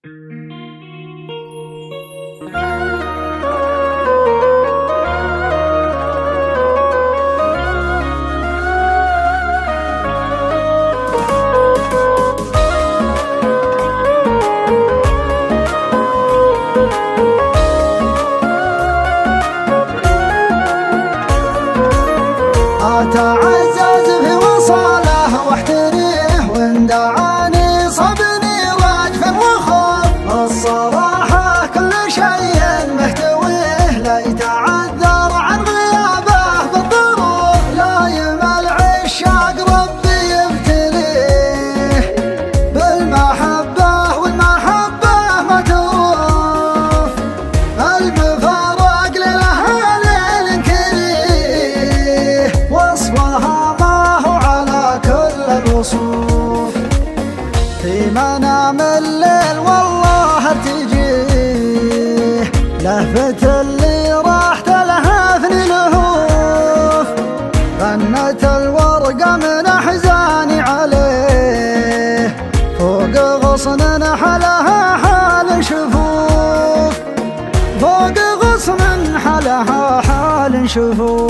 أتعزز في وصاله واحتريه وإن دعاني صبني واجف وخوف. الصراحة كل شيء محتويه لا يتعذر عن غيابه بالظروف. لا يمل عشاق ربي يبتليه بالمحبة والمحبة ما تروف. المفارق للأهالي كريه وصفها ما هو على كل الوصوف. في منام الليل والله تجيه لهفة اللي راح تلهفني لهوف. غنت الورقة من أحزاني عليه فوق غصن حلها حال شفوف. فوق غصن حلها حال شفوف.